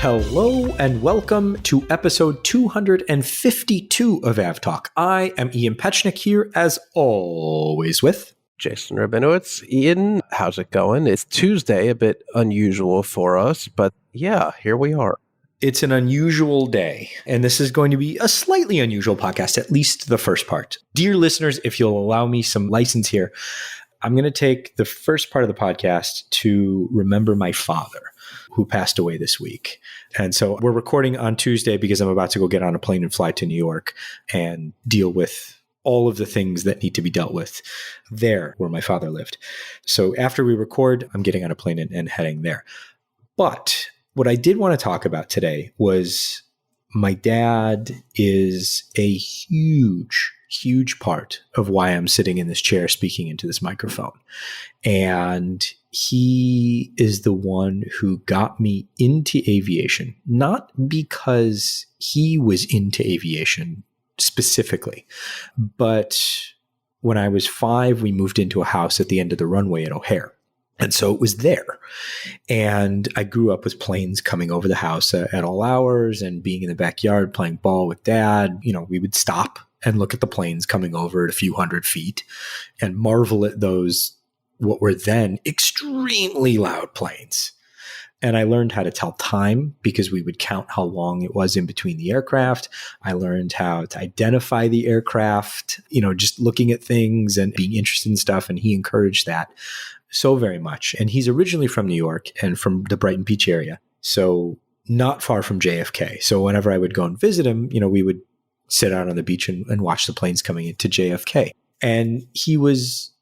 Hello and welcome to episode 252 of AvTalk. I am Ian Petchnick here, as always, with Jason Rabinowitz. Ian, how's it going? It's Tuesday, a bit unusual for us, but yeah, here we are. It's an unusual day, and this is going to be a slightly unusual podcast, at least the first part. Dear listeners, if you'll allow me some license here, I'm going to take the first part of the podcast to remember my father, who passed away this week. And so we're recording on Tuesday because I'm about to go get on a plane and fly to New York and deal with all of the things that need to be dealt with there where my father lived. So after we record, I'm getting on a plane and heading there. But what I did want to talk about today was my dad is a huge part of why I'm sitting in this chair speaking into this microphone. And he is the one who got me into aviation, not because he was into aviation specifically, but when I was 5, we moved into a house at the end of the runway at O'Hare. And so it was there. And I grew up with planes coming over the house at all hours and being in the backyard playing ball with dad. You know, we would stop and look at the planes coming over at a few hundred feet and marvel at those, what were then extremely loud planes. And I learned how to tell time because we would count how long it was in between the aircraft. I learned how to identify the aircraft, you know, just looking at things and being interested in stuff. And he encouraged that so very much. And he's originally from New York and from the Brighton Beach area, so not far from JFK. So whenever I would go and visit him, you know, we would sit out on the beach and watch the planes coming into JFK. And he was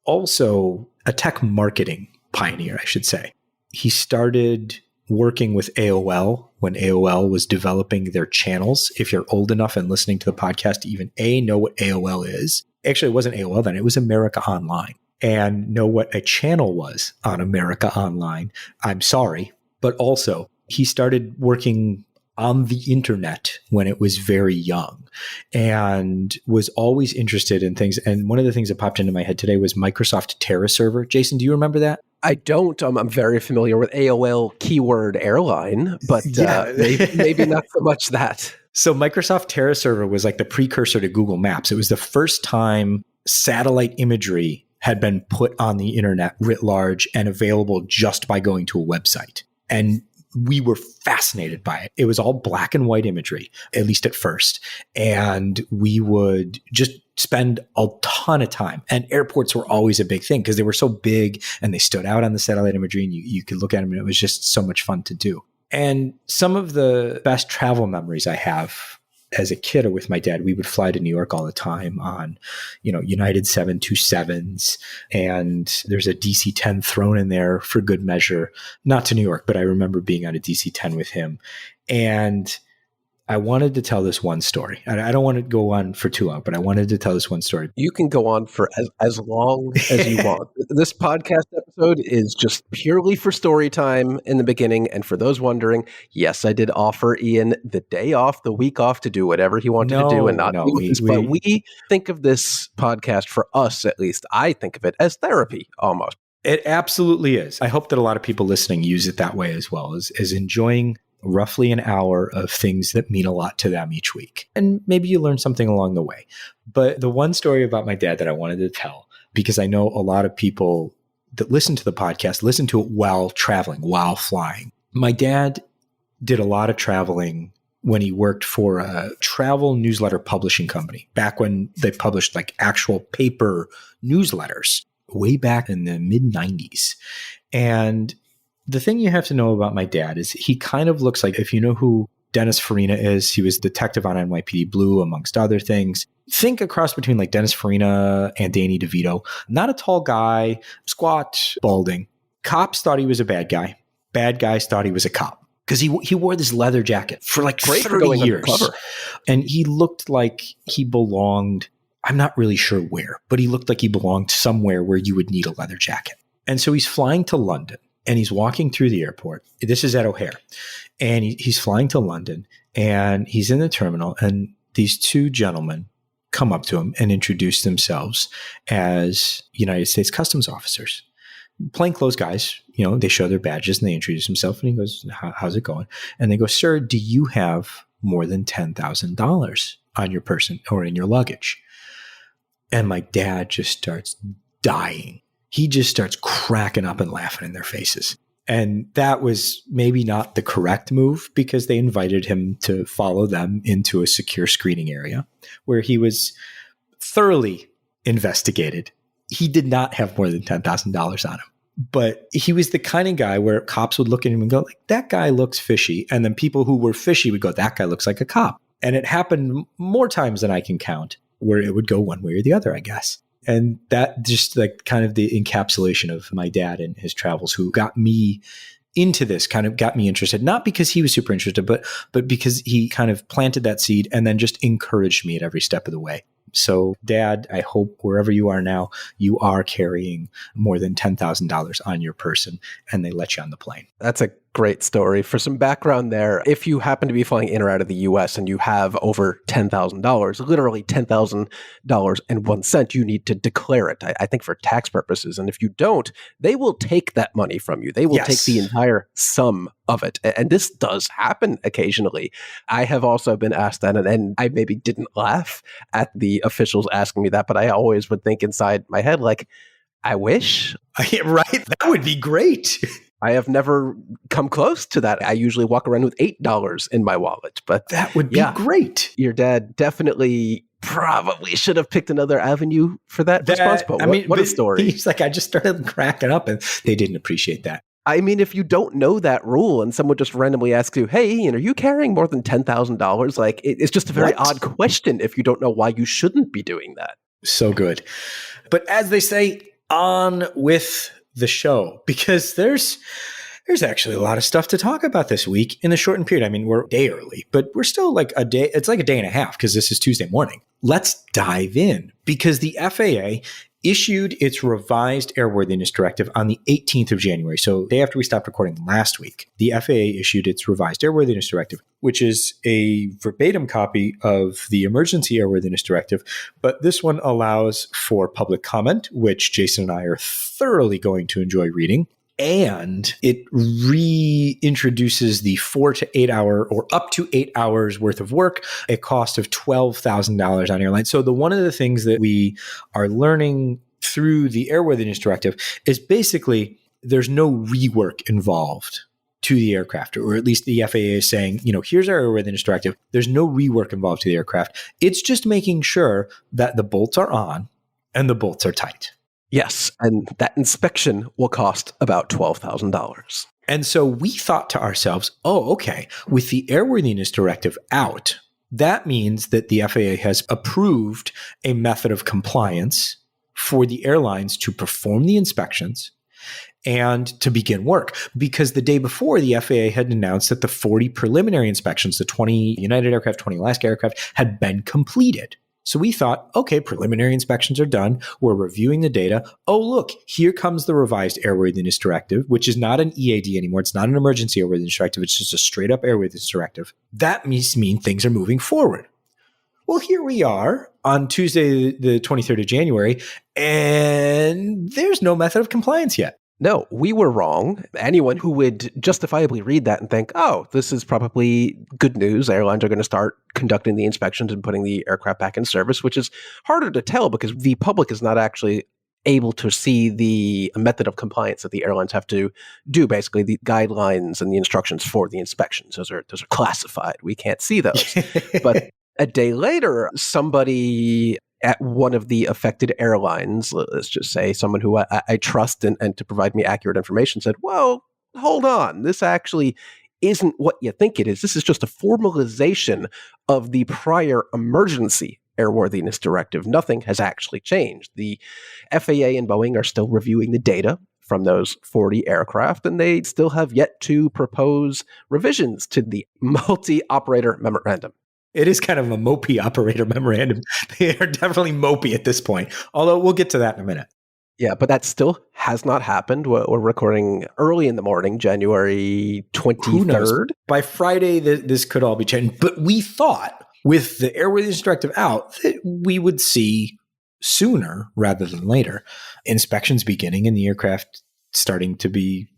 also a tech marketing pioneer, I should say. He started working with AOL when AOL was developing their channels. If you're old enough and listening to the podcast to even know what AOL is. Actually, it wasn't AOL then. It was America Online. And know what a channel was on America Online. I'm sorry. But also, he started working on the internet when it was very young and was always interested in things. And one of the things that popped into my head today was Microsoft Terra Server. Jason, do you remember that? I don't. I'm very familiar with AOL keyword airline, but maybe not so much that. So Microsoft Terra Server was like the precursor to Google Maps. It was the first time satellite imagery had been put on the internet writ large and available just by going to a website. And we were fascinated by it. It was all black and white imagery, at least at first. And we would just spend a ton of time. And airports were always a big thing because they were so big and they stood out on the satellite imagery and you could look at them and it was just so much fun to do. And some of the best travel memories I have as a kid or with my dad, we would fly to New York all the time on, you know, United 727s. And there's a DC-10 thrown in there for good measure, not to New York, but I remember being on a DC-10 with him. And I wanted to tell this one story. I don't want to go on for too long, but I wanted to tell this one story. You can go on for as long as you want. This podcast episode is just purely for story time in the beginning. And for those wondering, yes, I did offer Ian the day off, the week off to do whatever he wanted to do and not do this. But we think of this podcast, for us at least, I think of it as therapy almost. It absolutely is. I hope that a lot of people listening use it that way as well, as enjoying roughly an hour of things that mean a lot to them each week. And maybe you learn something along the way. But the one story about my dad that I wanted to tell, because I know a lot of people that listen to the podcast, listen to it while traveling, while flying. My dad did a lot of traveling when he worked for a travel newsletter publishing company, back when they published like actual paper newsletters, way back in the mid-90s. And the thing you have to know about my dad is he kind of looks like, if you know who Dennis Farina is, he was detective on NYPD Blue, amongst other things. Think a cross between like Dennis Farina and Danny DeVito. Not a tall guy, squat, balding. Cops thought he was a bad guy. Bad guys thought he was a cop. Because he wore this leather jacket for like 30 years. And he looked like he belonged, I'm not really sure where, but he looked like he belonged somewhere where you would need a leather jacket. And so he's flying to London. And he's walking through the airport. This is at O'Hare. And he's flying to London. And he's in the terminal. And these two gentlemen come up to him and introduce themselves as United States Customs officers. plainclothes guys, they show their badges and they introduce themselves, and he goes, how's it going? And they go, sir, do you have more than $10,000 on your person or in your luggage? And my dad just starts dying. He just starts cracking up and laughing in their faces. And that was maybe not the correct move, because they invited him to follow them into a secure screening area where he was thoroughly investigated. He did not have more than $10,000 on him. But he was the kind of guy where cops would look at him and go, like, that guy looks fishy. And then people who were fishy would go, that guy looks like a cop. And it happened more times than I can count, where it would go one way or the other, I guess. And that just like kind of the encapsulation of my dad and his travels, who got me into this, kind of got me interested, not because he was super interested, but because he kind of planted that seed and then just encouraged me at every step of the way. So Dad, I hope wherever you are now, you are carrying more than $10,000 on your person and they let you on the plane. That's a great story. For some background there, if you happen to be flying in or out of the US and you have over $10,000, literally $10,000.01, you need to declare it, I think for tax purposes. And if you don't, they will take that money from you. They will take the entire sum of it. And this does happen occasionally. I have also been asked that, and I maybe didn't laugh at the officials asking me that, but I always would think inside my head, like, I wish. Right? That would be great. I have never come close to that. I usually walk around with $8 in my wallet, but that would be great. Your dad definitely probably should have picked another avenue for that response. But what a story. He's like, I just started cracking up and they didn't appreciate that. I mean, if you don't know that rule and someone just randomly asks you, hey, Ian, are you carrying more than $10,000? Like, it's just a very odd question if you don't know why you shouldn't be doing that. So good. But as they say, on with the show, because there's actually a lot of stuff to talk about this week in the shortened period. I mean, we're a day early, but we're still like a day. It's like a day and a half because this is Tuesday morning. Let's dive in, because the FAA issued its revised airworthiness directive on the 18th of January. So the day after we stopped recording last week, the FAA issued its revised airworthiness directive, which is a verbatim copy of the emergency airworthiness directive. But this one allows for public comment, which Jason and I are thoroughly going to enjoy reading. And it reintroduces the 4 to 8 hour or up to 8 hours worth of work, a cost of $12,000 on airlines. So one of the things that we are learning through the airworthiness directive is basically there's no rework involved to the aircraft, or at least the FAA is saying, here's our airworthiness directive. There's no rework involved to the aircraft. It's just making sure that the bolts are on and the bolts are tight. Yes, and that inspection will cost about $12,000. And so we thought to ourselves, okay, with the airworthiness directive out, that means that the FAA has approved a method of compliance for the airlines to perform the inspections and to begin work. Because the day before, the FAA had announced that the 40 preliminary inspections, the 20 United aircraft, 20 Alaska aircraft, had been completed. So we thought, okay, preliminary inspections are done. We're reviewing the data. Oh, look, here comes the revised airworthiness directive, which is not an EAD anymore. It's not an emergency airworthiness directive. It's just a straight up airworthiness directive. That means things are moving forward. Well, here we are on Tuesday, the 23rd of January, and there's no method of compliance yet. No, we were wrong. Anyone who would justifiably read that and think, oh, this is probably good news. Airlines are going to start conducting the inspections and putting the aircraft back in service, which is harder to tell because the public is not actually able to see the method of compliance that the airlines have to do, basically the guidelines and the instructions for the inspections. Those are classified. We can't see those. But a day later, somebody at one of the affected airlines, let's just say someone who I trust and to provide me accurate information, said, well, hold on, this actually isn't what you think it is. This is just a formalization of the prior emergency airworthiness directive. Nothing has actually changed. The FAA and Boeing are still reviewing the data from those 40 aircraft, and they still have yet to propose revisions to the multi-operator memorandum. It is kind of a mopey operator memorandum. They are definitely mopey at this point, although we'll get to that in a minute. Yeah, but that still has not happened. We're recording early in the morning, January 23rd. Who knows? By Friday, this could all be changed. But we thought with the airworthiness directive out that we would see sooner rather than later inspections beginning and the aircraft starting to be,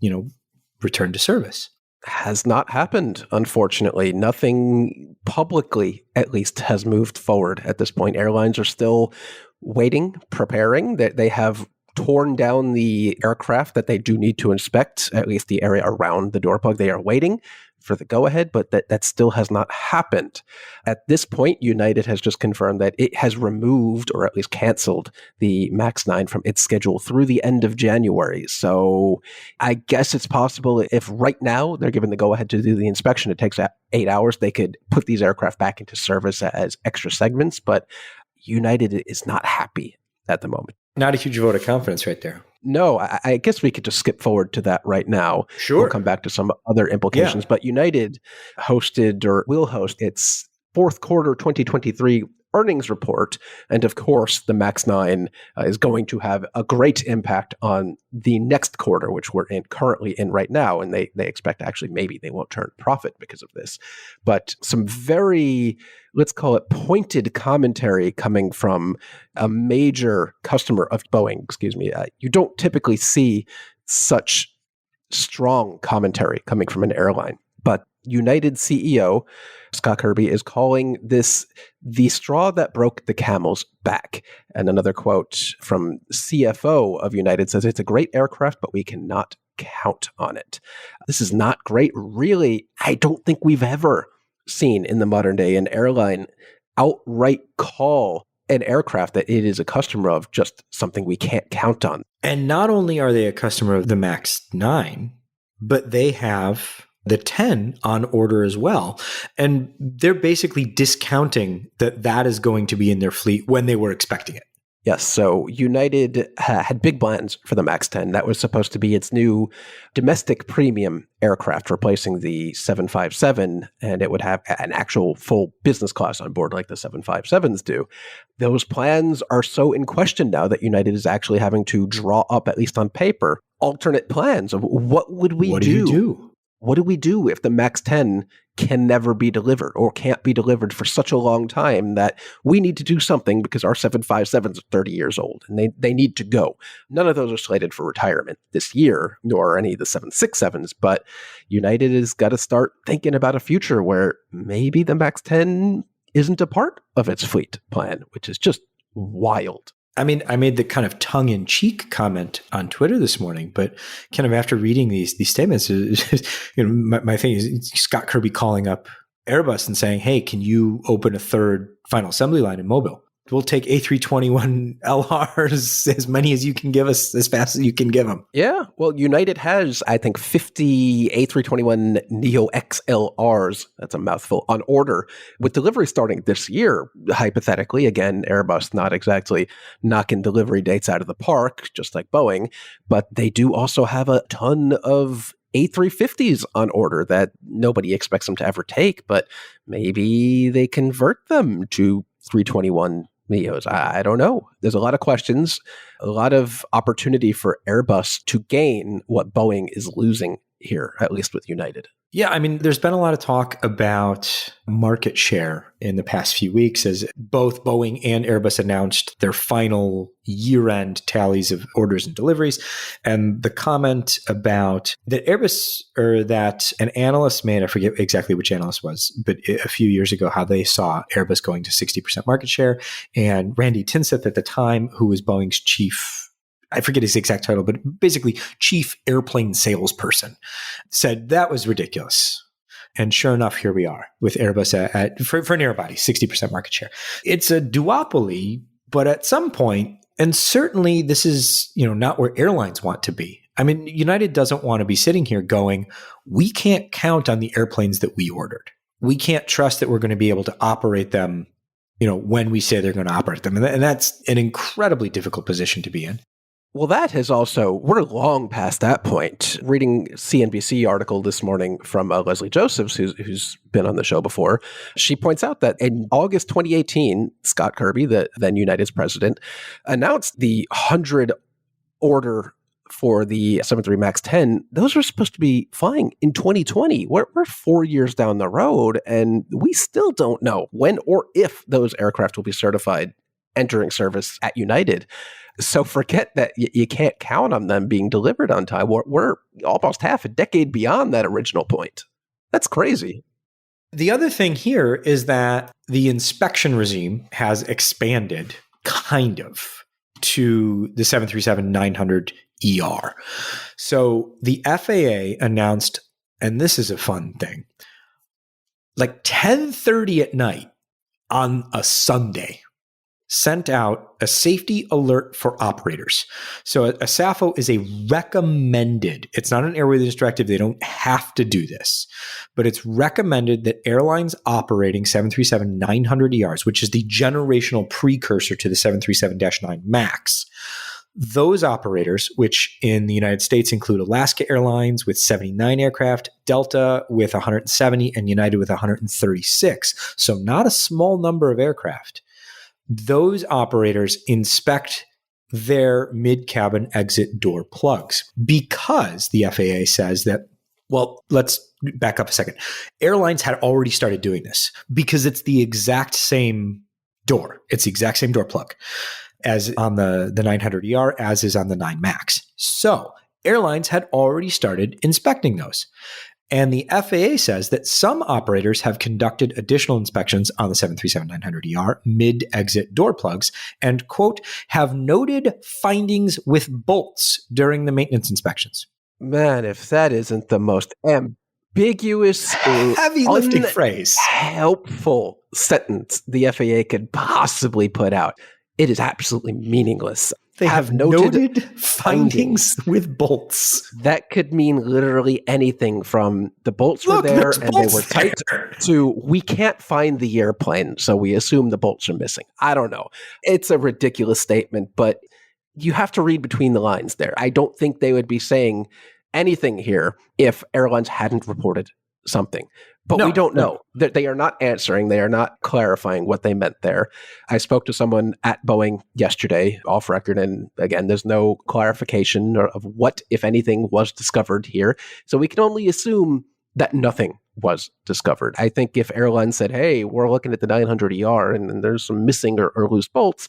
returned to service. Has not happened, unfortunately. Nothing publicly, at least, has moved forward at this point. Airlines are still waiting, preparing. They have torn down the aircraft that they do need to inspect, at least the area around the door plug. They are waiting for the go-ahead, but that still has not happened. At this point, United has just confirmed that it has removed, or at least canceled, the MAX 9 from its schedule through the end of January. So I guess it's possible if right now they're given the go-ahead to do the inspection, it takes 8 hours, they could put these aircraft back into service as extra segments, but United is not happy at the moment. Not a huge vote of confidence right there. No, I guess we could just skip forward to that right now. Sure. We'll come back to some other implications. Yeah. But United hosted or will host its fourth quarter 2023 earnings report. And of course, the MAX 9 is going to have a great impact on the next quarter, which we're currently in right now. And they expect actually maybe they won't turn profit because of this. But some very, let's call it pointed commentary coming from a major customer of Boeing, you don't typically see such strong commentary coming from an airline. But United CEO Scott Kirby is calling this the straw that broke the camel's back. And another quote from CFO of United says, "It's a great aircraft, but we cannot count on it." This is not great. Really, I don't think we've ever seen in the modern day an airline outright call an aircraft that it is a customer of just something we can't count on. And not only are they a customer of the MAX 9, but they have the 10 on order as well. And they're basically discounting that is going to be in their fleet when they were expecting it. Yes, so United had big plans for the MAX 10. That was supposed to be its new domestic premium aircraft, replacing the 757, and it would have an actual full business class on board like the 757s do. Those plans are so in question now that United is actually having to draw up, at least on paper, alternate plans of what would we do? What do you do? What do we do if the MAX 10 can never be delivered or can't be delivered for such a long time that we need to do something because our 757s are 30 years old and they need to go? None of those are slated for retirement this year, nor any of the 767s, but United has got to start thinking about a future where maybe the MAX 10 isn't a part of its fleet plan, which is just wild. I mean, I made the kind of tongue-in-cheek comment on Twitter this morning, but kind of after reading these statements, my thing is Scott Kirby calling up Airbus and saying, "Hey, can you open a third final assembly line in Mobile? We'll take A321 LRs, as many as you can give us, as fast as you can give them." Yeah, well, United has, I think, 50 A321 Neo XLRs, that's a mouthful, on order, with delivery starting this year, hypothetically. Again, Airbus not exactly knocking delivery dates out of the park, just like Boeing, but they do also have a ton of A350s on order that nobody expects them to ever take, but maybe they convert them to 321 Neos. I don't know. There's a lot of questions, a lot of opportunity for Airbus to gain what Boeing is losing here, at least with United. Yeah, I mean, there's been a lot of talk about market share in the past few weeks as both Boeing and Airbus announced their final year-end tallies of orders and deliveries. And the comment about that Airbus, or that an analyst made, I forget exactly which analyst was, but a few years ago, how they saw Airbus going to 60% market share. And Randy Tinseth at the time, who was Boeing's chief, I forget his exact title, but basically chief airplane salesperson, said that was ridiculous. And sure enough, here we are with Airbus for narrow body, 60% market share. It's a duopoly, but at some point, and certainly this is, not where airlines want to be. I mean, United doesn't want to be sitting here going, we can't count on the airplanes that we ordered. We can't trust that we're going to be able to operate them, when we say they're going to operate them. And that's an incredibly difficult position to be in. Well, that has also, we're long past that point. Reading CNBC article this morning from Leslie Josephs, who's been on the show before, she points out that in August 2018, Scott Kirby, the then United's president, announced the 100 order for the 73 MAX 10. Those are supposed to be flying in 2020. We're 4 years down the road, and we still don't know when or if those aircraft will be certified entering service at United. So forget that you can't count on them being delivered on time. We're almost half a decade beyond that original point. That's crazy. The other thing here is that the inspection regime has expanded kind of to the 737-900ER. So the FAA announced, and this is a fun thing, like 10:30 at night on a Sunday, sent out a safety alert for operators. So a SAFO is a recommended, it's not an airworthiness directive. They don't have to do this, but it's recommended that airlines operating 737-900ERs, which is the generational precursor to the 737-9 MAX, those operators, which in the United States include Alaska Airlines with 79 aircraft, Delta with 170, and United with 136. So not a small number of aircraft. Those operators inspect their mid-cabin exit door plugs because the FAA says that, well, let's back up a second. Airlines had already started doing this because it's the exact same door. It's the exact same door plug as on the 900ER, as is on the 9 MAX. So airlines had already started inspecting those. And the FAA says that some operators have conducted additional inspections on the 737-900ER mid-exit door plugs and, quote, have noted findings with bolts during the maintenance inspections. Man, if that isn't the most ambiguous, heavy lifting phrase, helpful sentence the FAA could possibly put out, it is absolutely meaningless. They have noted findings with bolts. That could mean literally anything from the bolts were there and they were tight to we can't find the airplane, so we assume the bolts are missing. I don't know. It's a ridiculous statement, but you have to read between the lines there. I don't think they would be saying anything here if airlines hadn't reported something. But we don't know. They are not answering. They are not clarifying what they meant there. I spoke to someone at Boeing yesterday, off record, and again, there's no clarification of what, if anything, was discovered here. So we can only assume that nothing was discovered. I think if airlines said, hey, we're looking at the 900ER and there's some missing or loose bolts,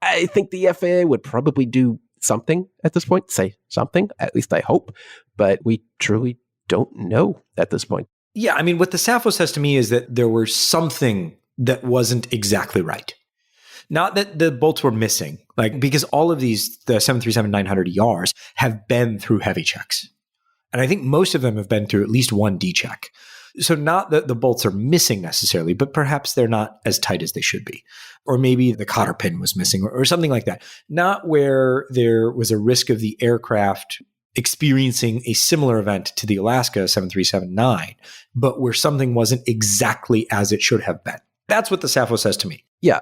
I think the FAA would probably do something at this point, say something, at least I hope. But we truly don't know at this point. Yeah, I mean, what the SAFO says to me is that there was something that wasn't exactly right. Not that the bolts were missing, like because all of these, the 737-900ERs have been through heavy checks. And I think most of them have been through at least one D check. So not that the bolts are missing necessarily, but perhaps they're not as tight as they should be. Or maybe the cotter pin was missing or something like that. Not where there was a risk of the aircraft experiencing a similar event to the Alaska 737-9, but where something wasn't exactly as it should have been. That's what the SAFO says to me. Yeah.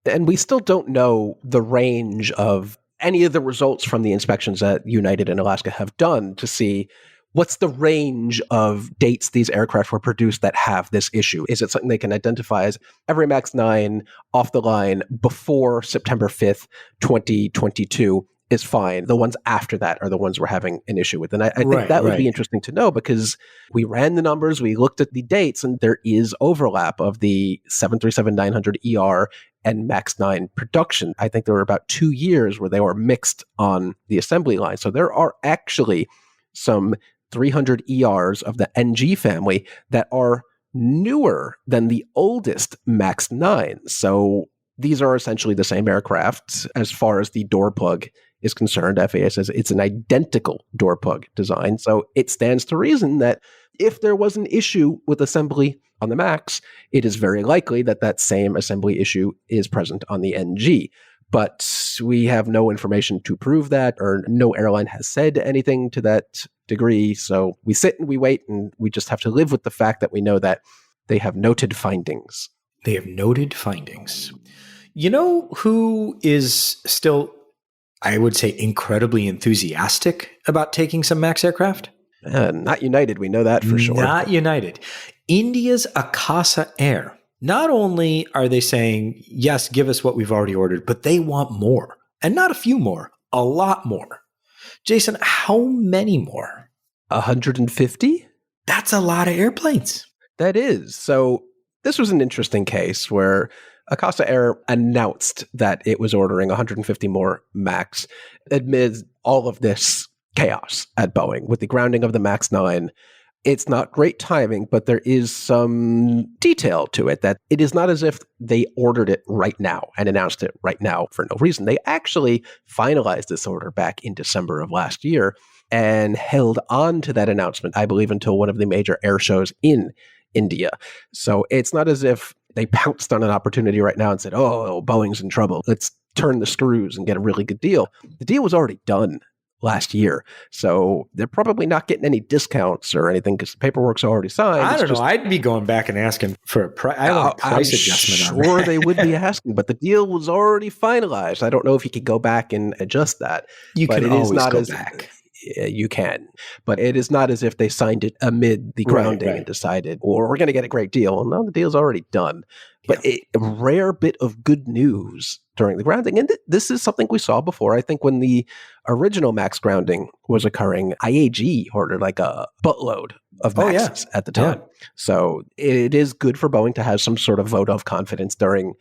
And we still don't know the range of any of the results from the inspections that United and Alaska have done to see what's the range of dates these aircraft were produced that have this issue. Is it something they can identify as every MAX 9 off the line before September 5th, 2022? Is fine. The ones after that are the ones we're having an issue with. And I think that would be interesting to know because we ran the numbers, we looked at the dates, and there is overlap of the 737-900ER and MAX 9 production. I think there were about 2 years where they were mixed on the assembly line. So there are actually some 300 ERs of the NG family that are newer than the oldest MAX 9. So these are essentially the same aircraft as far as the door plug is concerned. FAA says it's an identical door plug design. So it stands to reason that if there was an issue with assembly on the MAX, it is very likely that that same assembly issue is present on the NG. But we have no information to prove that, or no airline has said anything to that degree. So we sit and we wait, and we just have to live with the fact that we know that they have noted findings. They have noted findings. You know who is still, I would say, incredibly enthusiastic about taking some MAX aircraft? Not United. We know that for sure. Not United. India's Akasa Air. Not only are they saying, yes, give us what we've already ordered, but they want more. And not a few more, a lot more. Jason, how many more? 150? That's a lot of airplanes. That is. So this was an interesting case where Akasa Air announced that it was ordering 150 more MAX amid all of this chaos at Boeing with the grounding of the MAX 9. It's not great timing, but there is some detail to it that it is not as if they ordered it right now and announced it right now for no reason. They actually finalized this order back in December of last year and held on to that announcement, I believe, until one of the major air shows in India. So it's not as if they pounced on an opportunity right now and said, oh, Boeing's in trouble. Let's turn the screws and get a really good deal. The deal was already done last year. So they're probably not getting any discounts or anything because the paperwork's already signed. I don't know. I'd be going back and asking for a price. I want a price adjustment on that. Sure, they would be asking, but the deal was already finalized. I don't know if you could go back and adjust that. You but can always go back. You can, but it is not as if they signed it amid the grounding and decided, or we're going to get a great deal. Well, no, the deal's already done. But a rare bit of good news during the grounding. And this is something we saw before. I think when the original MAX grounding was occurring, IAG ordered like a buttload of MAXs at the time. Yeah. So it is good for Boeing to have some sort of vote of confidence during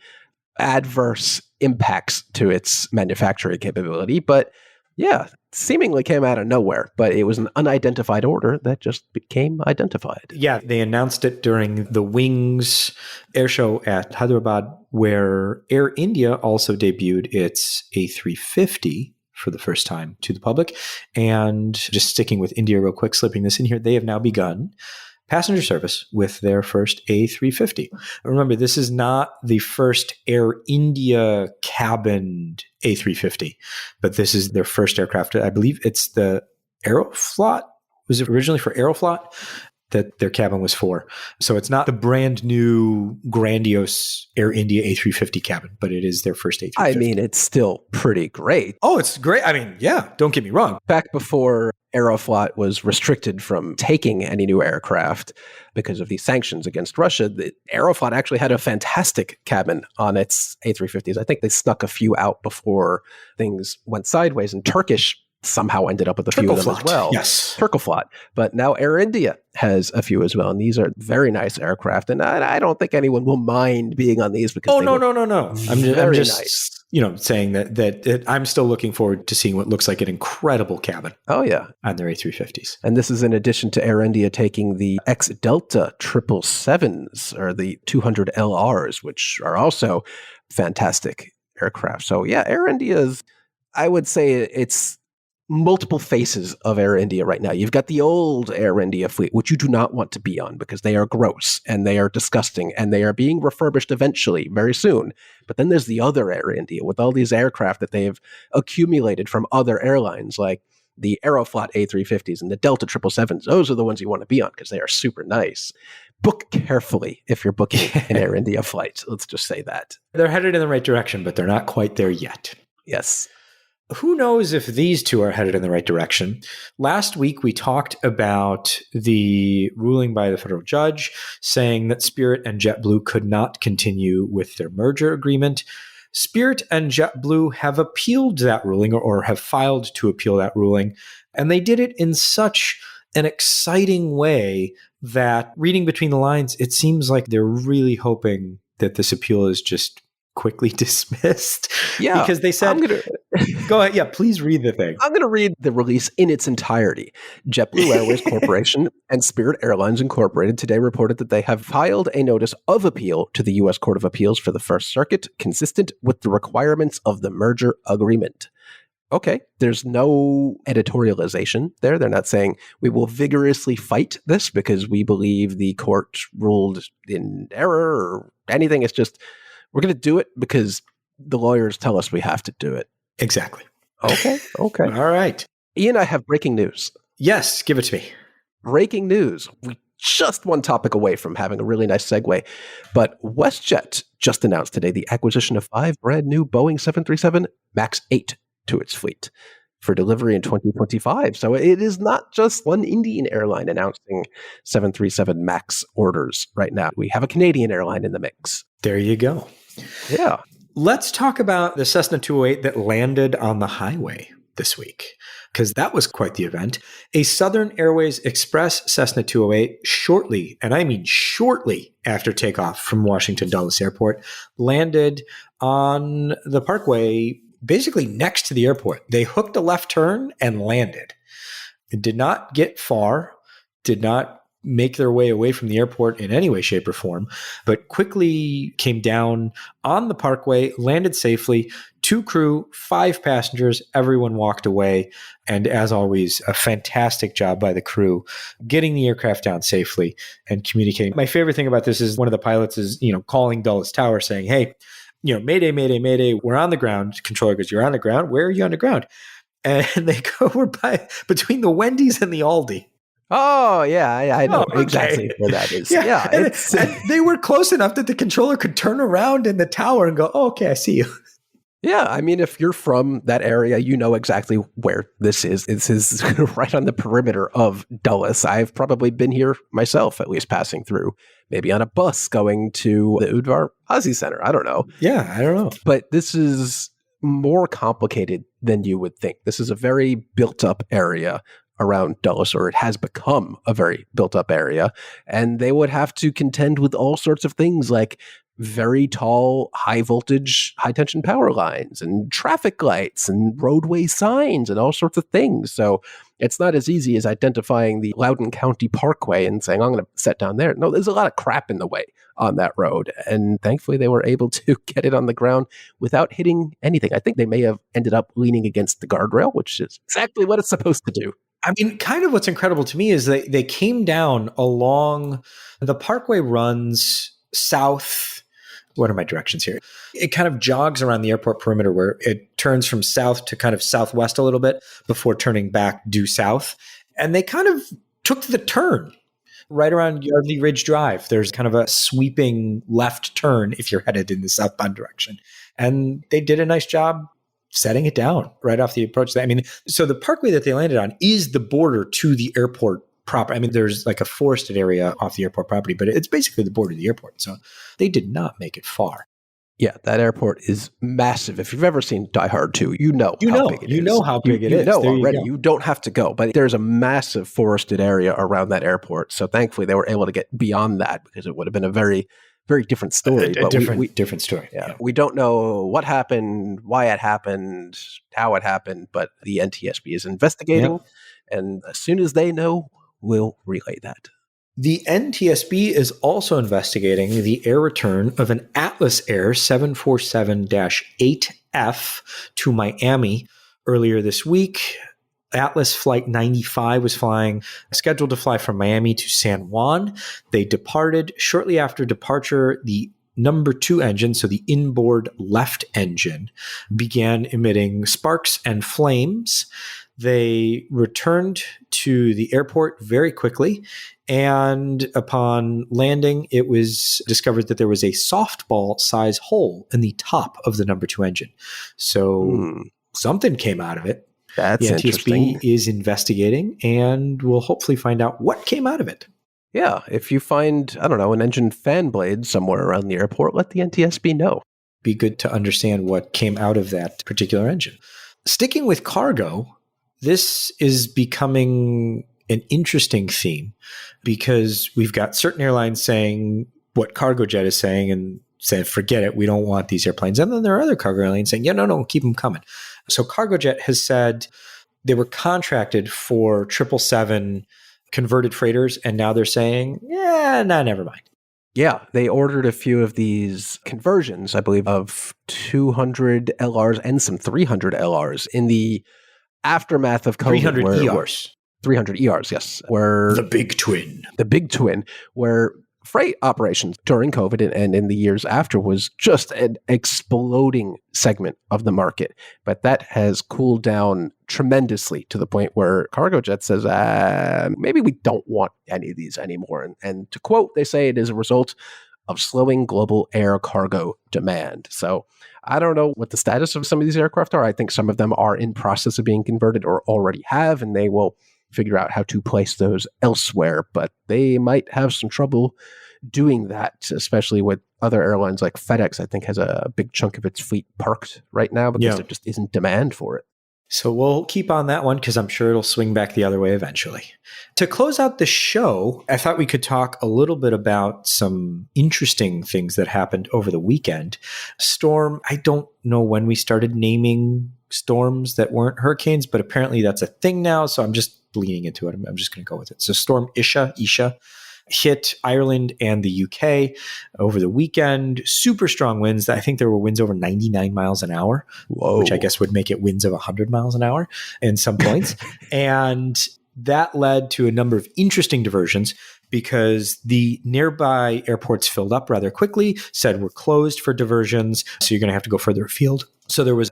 adverse impacts to its manufacturing capability. But yeah, seemingly came out of nowhere, but it was an unidentified order that just became identified. Yeah, they announced it during the Wings air show at Hyderabad, where Air India also debuted its A350 for the first time to the public. And just sticking with India real quick, slipping this in here, they have now begun passenger service with their first A350. Remember, this is not the first Air India cabined A350, but this is their first aircraft. I believe it's the Aeroflot. Was it originally for Aeroflot that their cabin was for? So it's not the brand new grandiose Air India A350 cabin, but it is their first A350. I mean, it's still pretty great. Oh, it's great. I mean, yeah, don't get me wrong. Back before Aeroflot was restricted from taking any new aircraft because of these sanctions against Russia, the Aeroflot actually had a fantastic cabin on its A350s. I think they snuck a few out before things went sideways, and Turkish somehow ended up with a few of them as well. Yes. Turkoflot. But now Air India has a few as well. And these are very nice aircraft. And I don't think anyone will mind being on these because no. I'm just nice. Saying that I'm still looking forward to seeing what looks like an incredible cabin. Oh, yeah. On their A350s. And this is in addition to Air India taking the ex-Delta 777s or the 200 LRs, which are also fantastic aircraft. So yeah, Air India's, I would say it's multiple faces of Air India right now. You've got the old Air India fleet, which you do not want to be on because they are gross and they are disgusting and they are being refurbished eventually, very soon. But then there's the other Air India with all these aircraft that they've accumulated from other airlines like the Aeroflot A350s and the Delta 777s. Those are the ones you want to be on because they are super nice. Book carefully if you're booking an Air India flight. Let's just say that. They're headed in the right direction, but they're not quite there yet. Yes. Who knows if these two are headed in the right direction? Last week, we talked about the ruling by the federal judge saying that Spirit and JetBlue could not continue with their merger agreement. Spirit and JetBlue have appealed that ruling or have filed to appeal that ruling. And they did it in such an exciting way that reading between the lines, it seems like they're really hoping that this appeal is just quickly dismissed. Yeah. Because they said, go ahead. Yeah, please read the thing. I'm going to read the release in its entirety. JetBlue Airways Corporation and Spirit Airlines Incorporated today reported that they have filed a notice of appeal to the U.S. Court of Appeals for the First Circuit, consistent with the requirements of the merger agreement. Okay, there's no editorialization there. They're not saying we will vigorously fight this because we believe the court ruled in error or anything. It's just, we're going to do it because the lawyers tell us we have to do it. Exactly. Okay. All right. Ian, I have breaking news. Yes, give it to me. Breaking news. We just one topic away from having a really nice segue, but WestJet just announced today the acquisition of 5 brand new Boeing 737 MAX 8 to its fleet for delivery in 2025. So it is not just one Indian airline announcing 737 MAX orders right now. We have a Canadian airline in the mix. There you go. Yeah. Let's talk about the Cessna 208 that landed on the highway this week, because that was quite the event. A Southern Airways Express Cessna 208 shortly, and I mean shortly after takeoff from Washington Dulles Airport, landed on the Parkway, basically next to the airport. They hooked a left turn and landed. It did not get far, did not make their way away from the airport in any way, shape, or form, but quickly came down on the Parkway, landed safely, 2 crew, 5 passengers, everyone walked away. And as always, a fantastic job by the crew getting the aircraft down safely and communicating. My favorite thing about this is one of the pilots is, calling Dulles Tower saying, hey, mayday, mayday, mayday, we're on the ground. Controller goes, you're on the ground? Where are you on the ground? And they go, we're between the Wendy's and the Aldi. Oh, yeah, I know exactly where that is. Yeah, and they were close enough that the controller could turn around in the tower and go, oh, okay, I see you. Yeah, I mean, if you're from that area, you know exactly where this is. This is right on the perimeter of Dulles. I've probably been here myself, at least passing through, maybe on a bus going to the Udvar Ozzy Center. I don't know. Yeah, I don't know. But this is more complicated than you would think. This is a very built-up area around Dulles, or it has become a very built-up area, and they would have to contend with all sorts of things like very tall, high-voltage, high-tension power lines and traffic lights and roadway signs and all sorts of things. So it's not as easy as identifying the Loudoun County Parkway and saying, I'm going to set down there. No, there's a lot of crap in the way on that road, and thankfully they were able to get it on the ground without hitting anything. I think they may have ended up leaning against the guardrail, which is exactly what it's supposed to do. I mean, kind of what's incredible to me is they came down along the Parkway runs south. What are my directions here? It kind of jogs around the airport perimeter where it turns from south to kind of southwest a little bit before turning back due south. And they kind of took the turn right around Yardley Ridge Drive. There's kind of a sweeping left turn if you're headed in the southbound direction. And they did a nice job setting it down right off the approach. I mean, so the parkway that they landed on is the border to the airport proper. I mean, there's like a forested area off the airport property, but it's basically the border of the airport. So they did not make it far. Yeah, that airport is massive. If you've ever seen Die Hard 2, you know how big it is. You know how big it is. You know already. You don't have to go. But there's a massive forested area around that airport. So thankfully they were able to get beyond that, because it would have been a very different story. Different story. Yeah. We don't know what happened, why it happened, how it happened, but the NTSB is investigating. Yep. And as soon as they know, we'll relay that. The NTSB is also investigating the air return of an Atlas Air 747-8F to Miami earlier this week. Atlas Flight 95 was scheduled to fly from Miami to San Juan. They departed. Shortly after departure, the number 2 engine, so the inboard left engine, began emitting sparks and flames. They returned to the airport very quickly, and upon landing, it was discovered that there was a softball-size hole in the top of the number 2 engine. So something came out of it. That's the interesting. NTSB is investigating, and we'll hopefully find out what came out of it. Yeah, if you find, I don't know, an engine fan blade somewhere around the airport, let the NTSB know. Be good to understand what came out of that particular engine. Sticking with cargo, this is becoming an interesting theme, because we've got certain airlines saying what Cargojet is saying and saying, forget it, we don't want these airplanes. And then there are other cargo airlines saying, yeah, no, keep them coming. So Cargojet has said they were contracted for 777 converted freighters, and now they're saying, never mind. Yeah, they ordered a few of these conversions, I believe, of 200 LRs and some 300 LRs in the aftermath of COVID. 300 ERs. 300 ERs, yes. Where the big twin, where freight operations during COVID and in the years after was just an exploding segment of the market. But that has cooled down tremendously to the point where Cargojet says, maybe we don't want any of these anymore. And to quote, they say it is a result of slowing global air cargo demand. So I don't know what the status of some of these aircraft are. I think some of them are in process of being converted or already have, and they will figure out how to place those elsewhere. But they might have some trouble doing that, especially with other airlines like FedEx, I think, has a big chunk of its fleet parked right now because there just isn't demand for it. So we'll keep on that one because I'm sure it'll swing back the other way eventually. To close out the show, I thought we could talk a little bit about some interesting things that happened over the weekend. Storm, I don't know when we started naming storms that weren't hurricanes, but apparently that's a thing now. So I'm just leaning into it. I'm just going to go with it. So Storm Isha, hit Ireland and the UK over the weekend. Super strong winds. I think there were winds over 99 miles an hour, which I guess would make it winds of 100 miles an hour in some points. And that led to a number of interesting diversions because the nearby airports filled up rather quickly, said we're closed for diversions, so you're going to have to go further afield. So there was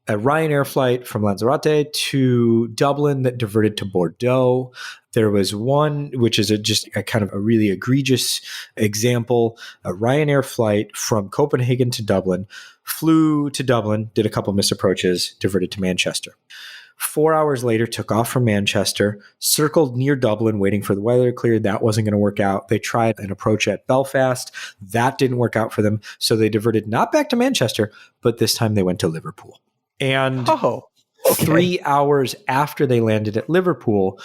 a Ryanair flight from Lanzarote to Dublin that diverted to Bordeaux. There was one, which is just a kind of a really egregious example, a Ryanair flight from Copenhagen to Dublin, flew to Dublin, did a couple misapproaches, diverted to Manchester. 4 hours later, took off from Manchester, circled near Dublin, waiting for the weather to clear. That wasn't going to work out. They tried an approach at Belfast. That didn't work out for them. So they diverted not back to Manchester, but this time they went to Liverpool. And 3 hours after they landed at Liverpool,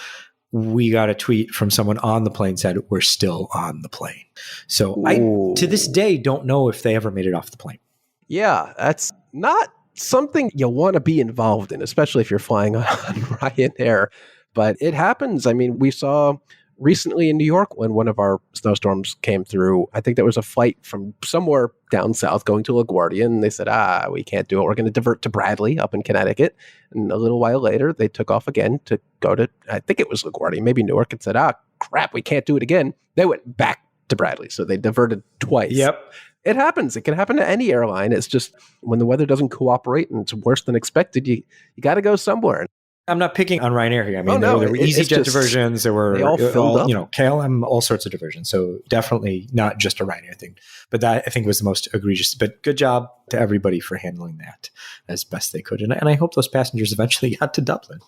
we got a tweet from someone on the plane said, we're still on the plane. So I, to this day, don't know if they ever made it off the plane. Yeah, that's not something you want to be involved in, especially if you're flying on Ryanair. But it happens. I mean, we saw recently in New York when one of our snowstorms came through, I think there was a flight from somewhere down south going to LaGuardia, and they said, we can't do it. We're going to divert to Bradley up in Connecticut. And a little while later, they took off again to go to, I think it was LaGuardia, maybe Newark, and said, crap, we can't do it again. They went back to Bradley. So they diverted twice. Yep. It happens. It can happen to any airline. It's just when the weather doesn't cooperate and it's worse than expected, you got to go somewhere. I'm not picking on Ryanair here. I mean, there were EasyJet diversions. There were all KLM, all sorts of diversions. So definitely not just a Ryanair thing. But that, I think, was the most egregious. But good job to everybody for handling that as best they could. And I hope those passengers eventually got to Dublin.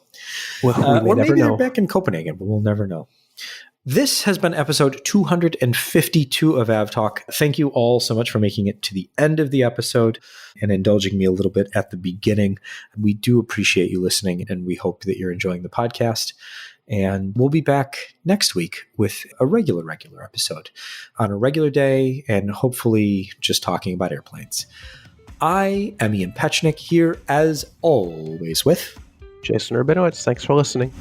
Well, or maybe they're back in Copenhagen, but we'll never know. This has been episode 252 of AvTalk. Thank you all so much for making it to the end of the episode and indulging me a little bit at the beginning. We do appreciate you listening, and we hope that you're enjoying the podcast. And we'll be back next week with a regular episode on a regular day and hopefully just talking about airplanes. I am Ian Petchnick here, as always, with Jason Rabinowitz. Thanks for listening.